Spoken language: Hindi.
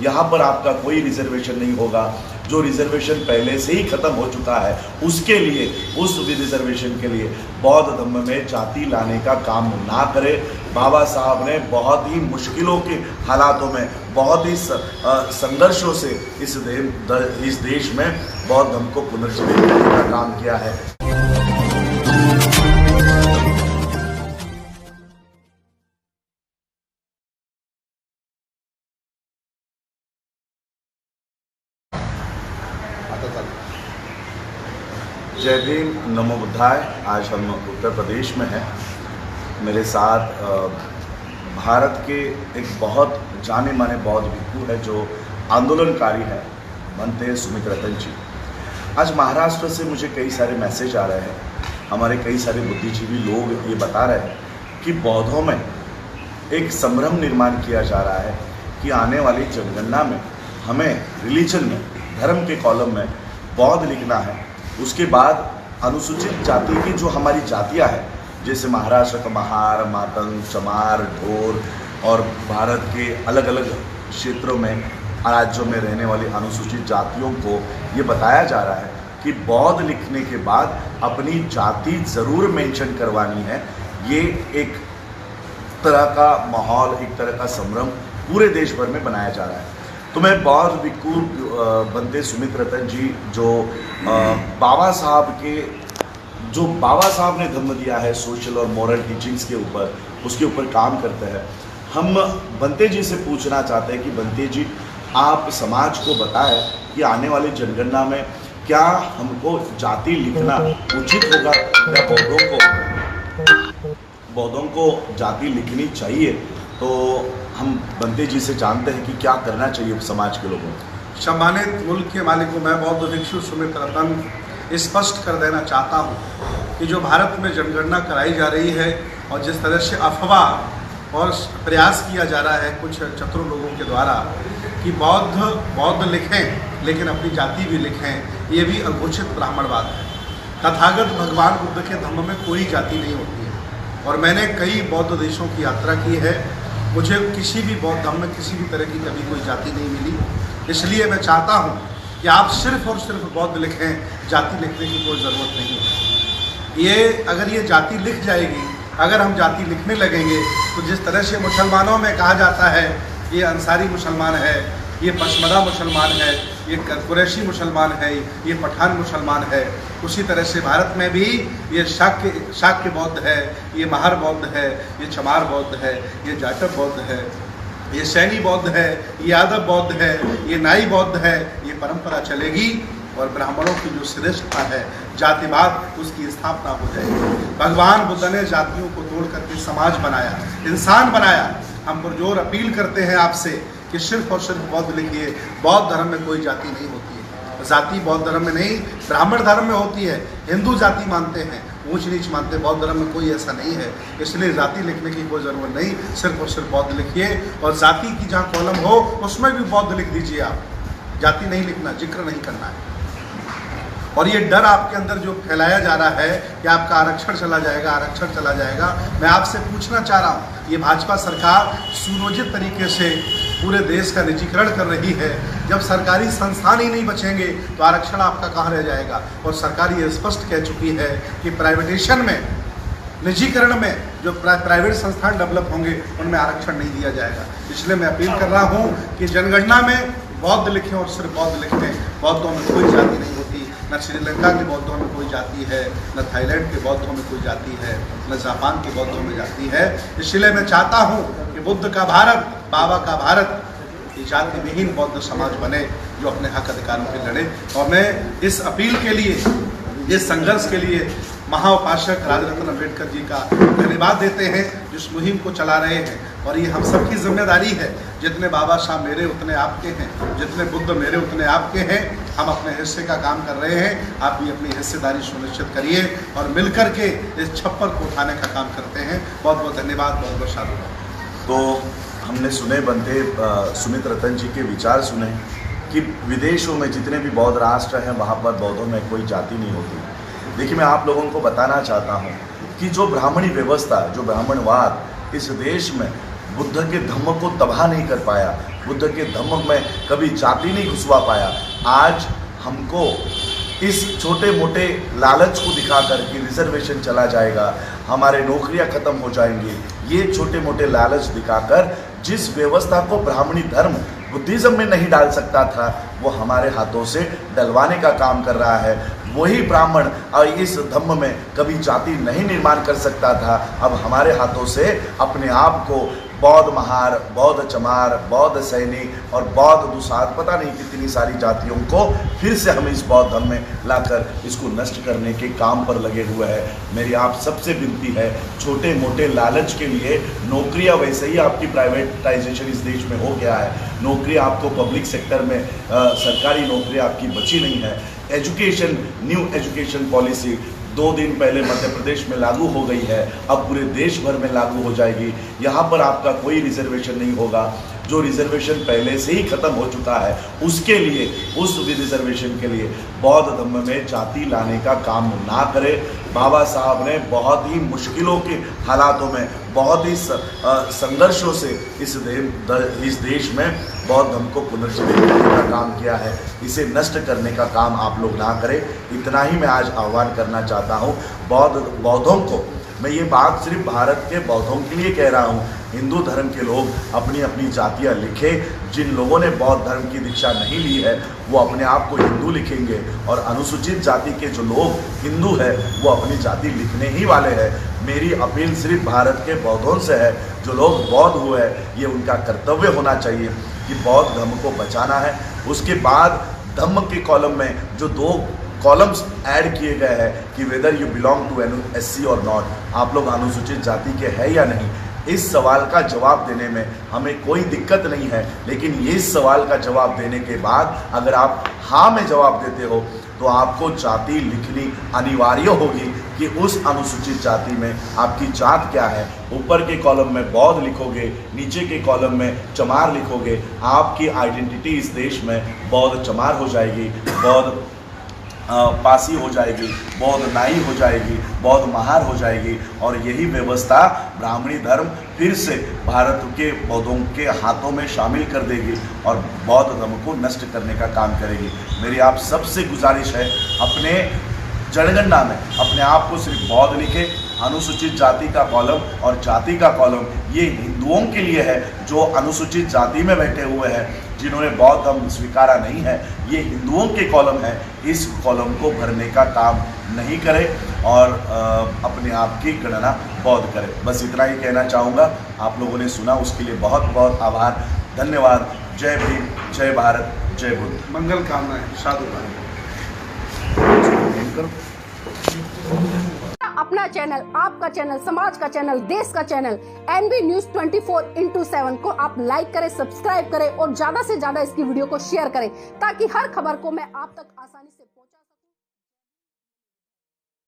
यहाँ पर आपका कोई रिजर्वेशन नहीं होगा। जो रिजर्वेशन पहले से ही खत्म हो चुका है उसके लिए, उस रिजर्वेशन के लिए बौद्ध धर्म में जाति लाने का काम ना करे। बाबा साहब ने बहुत ही मुश्किलों के हालातों में, बहुत ही संघर्षों से इस देश में बौद्ध धर्म को पुनर्जीवित करने का काम किया है। जय भीम, नमो बुद्धाय। आज हम उत्तर प्रदेश में हैं। मेरे साथ भारत के एक बहुत जाने माने बौद्ध भिक्षु है जो आंदोलनकारी है, बनते सुमित रतन जी। आज महाराष्ट्र से मुझे कई सारे मैसेज आ रहे हैं। हमारे कई सारे बुद्धिजीवी लोग ये बता रहे हैं कि बौद्धों में एक संभ्रम निर्माण किया जा रहा है कि आने वाली जनगणना में हमें रिलीजन में, धर्म के कॉलम में बौद्ध लिखना है। उसके बाद अनुसूचित जाति की जो हमारी जातियां हैं, जैसे महाराष्ट्र का महार, मातंग, चमार, ढोर और भारत के अलग अलग क्षेत्रों में, राज्यों में रहने वाली अनुसूचित जातियों को ये बताया जा रहा है कि बौद्ध लिखने के बाद अपनी जाति ज़रूर मेंशन करवानी है। ये एक तरह का माहौल, एक तरह का संभ्रम पूरे देश भर में बनाया जा रहा है। तो मैं बौद्ध भिक्षु बनते सुमित रतन जी, जो बाबा साहब ने धर्म दिया है सोशल और मॉरल टीचिंग्स के ऊपर, उसके ऊपर काम करते हैं। हम बनते जी से पूछना चाहते हैं कि बनते जी, आप समाज को बताएं कि आने वाली जनगणना में क्या हमको जाति लिखना उचित होगा या बौद्धों को जाति लिखनी चाहिए। तो हम बनते जी से जानते हैं कि क्या करना चाहिए समाज के लोगों को। सम्मानित मुल्क के मालिकों, मैं बौद्ध भिक्षु सुमित रतन स्पष्ट कर देना चाहता हूँ कि जो भारत में जनगणना कराई जा रही है और जिस तरह से अफवाह और प्रयास किया जा रहा है कुछ चतुर लोगों के द्वारा कि बौद्ध लिखें लेकिन अपनी जाति भी लिखें, ये भी अघोषित ब्राह्मणवाद है। तथागत भगवान बुद्ध के धर्म में कोई जाति नहीं होती है और मैंने कई बौद्ध देशों की यात्रा की है। मुझे किसी भी बौद्ध धर्म में किसी भी तरह की कभी कोई जाति नहीं मिली। इसलिए मैं चाहता हूँ कि आप सिर्फ और सिर्फ बौद्ध लिखें, जाति लिखने की कोई ज़रूरत नहीं है। अगर ये जाति लिख जाएगी, अगर हम जाति लिखने लगेंगे तो जिस तरह से मुसलमानों में कहा जाता है ये अंसारी मुसलमान है, ये पशमरा मुसलमान है, ये कुरैशी मुसलमान है, ये पठान मुसलमान है, उसी तरह से भारत में भी ये शाक्य बौद्ध है, ये महार बौद्ध है, ये चमार बौद्ध है, ये जाटव बौद्ध है, ये सैनी बौद्ध है, ये यादव बौद्ध है, ये नाई बौद्ध है। ये परंपरा चलेगी और ब्राह्मणों की जो श्रेष्ठता है, जातिवाद, उसकी स्थापना हो जाएगी। भगवान बुद्ध ने जातियों को तोड़ करके समाज बनाया, इंसान बनाया। हम पुरजोर अपील करते हैं आपसे कि सिर्फ और सिर्फ बौद्ध लिखिए। बौद्ध धर्म में कोई जाति नहीं होती है। जाति बौद्ध धर्म में नहीं, ब्राह्मण धर्म में होती है। हिंदू जाति मानते हैं, ऊंच नीच मानते हैं, बौद्ध धर्म में कोई ऐसा नहीं है। इसलिए जाति लिखने की कोई ज़रूरत नहीं, सिर्फ और सिर्फ बौद्ध लिखिए। और जाति की जहाँ कॉलम हो उसमें भी बौद्ध लिख दीजिए आप। जाति नहीं लिखना, जिक्र नहीं करना है। और ये डर आपके अंदर जो फैलाया जा रहा है कि आपका आरक्षण चला जाएगा, आरक्षण चला जाएगा, मैं आपसे पूछना चाह रहा हूँ, ये भाजपा सरकार सुनियोजित तरीके से पूरे देश का निजीकरण कर रही है। जब सरकारी संस्थान ही नहीं बचेंगे तो आरक्षण आपका कहाँ रह जाएगा। और सरकार ये स्पष्ट कह चुकी है कि प्राइवेटेशन में, निजीकरण में जो प्राइवेट संस्थान डेवलप होंगे उनमें आरक्षण नहीं दिया जाएगा। इसलिए मैं अपील कर रहा हूँ कि जनगणना में बौद्ध लिखें और सिर्फ बौद्ध लिखें। बौद्धों में कोई जाति नहीं होती, न श्रीलंका के बौद्धों में कोई जाति है, न थाईलैंड के बौद्धों में कोई जाति है, न जापान के बौद्धों में जाति है। इसलिए मैं चाहता हूँ कि बुद्ध का भारत, बाबा का भारत, ये जाति विहीन बौद्ध समाज बने जो अपने हक अधिकारों के लड़े। और मैं इस अपील के लिए, इस संघर्ष के लिए महाउपासक राजरत्न अम्बेडकर जी का धन्यवाद देते हैं जो इस मुहिम को चला रहे हैं। और ये हम सबकी जिम्मेदारी है। जितने बाबा साहब मेरे उतने आपके हैं, जितने बुद्ध मेरे उतने आपके हैं। हम अपने हिस्से का काम कर रहे हैं, आप भी अपनी हिस्सेदारी सुनिश्चित करिए और मिलकर के इस छप्पर को उठाने का काम करते हैं। बहुत बहुत धन्यवाद, बहुत बहुत साधुवाद। तो हमने सुने बनते सुमित रतन जी के विचार सुने कि विदेशों में जितने भी बौद्ध राष्ट्र हैं वहाँ पर बौद्धों में कोई जाति नहीं होती। देखिए, मैं आप लोगों को बताना चाहता हूँ कि जो ब्राह्मणी व्यवस्था, जो ब्राह्मणवाद इस देश में बुद्ध के धम्म को तबाह नहीं कर पाया, बुद्ध के धम्म में कभी जाति नहीं घुसवा पाया। आज हमको इस छोटे मोटे लालच को दिखाकर कि रिजर्वेशन चला जाएगा, हमारे नौकरियां खत्म हो जाएंगी, ये छोटे मोटे लालच दिखाकर जिस व्यवस्था को ब्राह्मणी धर्म बुद्धिज्म में नहीं डाल सकता था, वो हमारे हाथों से डलवाने का काम कर रहा है। वही ब्राह्मण इस धम्म में कभी जाति नहीं निर्माण कर सकता था, अब हमारे हाथों से अपने आप को बौद्ध महार, बौद्ध चमार, बौद्ध सैनिक और बौद्ध दुसाध, पता नहीं कितनी सारी जातियों को फिर से हम इस बौद्ध धर्म में लाकर इसको नष्ट करने के काम पर लगे हुए हैं। मेरी आप सबसे विनती है, छोटे मोटे लालच के लिए नौकरियां, वैसे ही आपकी प्राइवेटाइजेशन इस देश में हो गया है, नौकरी आपको पब्लिक सेक्टर में सरकारी नौकरी आपकी बची नहीं है। एजुकेशन, न्यू एजुकेशन पॉलिसी 2 दिन पहले मध्य प्रदेश में लागू हो गई है, अब पूरे देश भर में लागू हो जाएगी। यहाँ पर आपका कोई रिजर्वेशन नहीं होगा, जो रिजर्वेशन पहले से ही खत्म हो चुका है उसके लिए, उस रिजर्वेशन के लिए बौद्ध धर्म में जाति लाने का काम ना करे। बाबा साहब ने बहुत ही मुश्किलों के हालातों में, बहुत ही संघर्षों से इस देश में बौद्ध धर्म को पुनर्जीवित करने का काम किया है। इसे नष्ट करने का काम आप लोग ना करें, इतना ही मैं आज आह्वान करना चाहता हूँ बौद्धों को। मैं ये बात सिर्फ भारत के बौद्धों के लिए कह रहा हूँ, हिंदू धर्म के लोग अपनी अपनी जातियाँ लिखें। जिन लोगों ने बौद्ध धर्म की दीक्षा नहीं ली है वो अपने आप को हिंदू लिखेंगे, और अनुसूचित जाति के जो लोग हिंदू है वो अपनी जाति लिखने ही वाले हैं। मेरी अपील सिर्फ भारत के बौद्धों से है, जो लोग बौद्ध हुए हैं ये उनका कर्तव्य होना चाहिए कि बौद्ध धर्म को बचाना है। उसके बाद धम्म के कॉलम में जो 2 कॉलम्स ऐड किए गए हैं कि whether you belong to SC और नॉट, आप लोग अनुसूचित जाति के हैं या नहीं, इस सवाल का जवाब देने में हमें कोई दिक्कत नहीं है। लेकिन ये सवाल का जवाब देने के बाद अगर आप हाँ में जवाब देते हो तो आपको जाति लिखनी अनिवार्य होगी कि उस अनुसूचित जाति में आपकी जात क्या है। ऊपर के कॉलम में बौद्ध लिखोगे, नीचे के कॉलम में चमार लिखोगे, आपकी आइडेंटिटी इस देश में बौद्ध चमार हो जाएगी, बौद्ध पासी हो जाएगी, बौद्ध नाई हो जाएगी, बौद्ध महार हो जाएगी, और यही व्यवस्था ब्राह्मणी धर्म फिर से भारत के बौद्धों के हाथों में शामिल कर देगी और बौद्ध धर्म को नष्ट करने का काम करेगी। मेरी आप सबसे गुजारिश है, अपने जनगणना में अपने आप को सिर्फ बौद्ध लिखे, अनुसूचित जाति का कॉलम और जाति का कॉलम ये हिंदुओं के लिए है जो अनुसूचित जाति में बैठे हुए हैं, जिन्होंने बौद्ध धर्म स्वीकारा नहीं है, ये हिंदुओं के कॉलम है। इस कॉलम को भरने का काम नहीं करें और अपने आप की गणना बौद्ध करें। बस इतना ही कहना चाहूँगा। आप लोगों ने सुना उसके लिए बहुत बहुत आभार, धन्यवाद। जय भीम, जय भारत, जय बुद्ध। मंगल कामनाएं, साधुवाद। अपना चैनल, आपका चैनल, समाज का चैनल, देश का चैनल NB News 24/7 को आप लाइक करें, सब्सक्राइब करें और ज्यादा से ज्यादा इसकी वीडियो को शेयर करें ताकि हर खबर को मैं आप तक आसानी से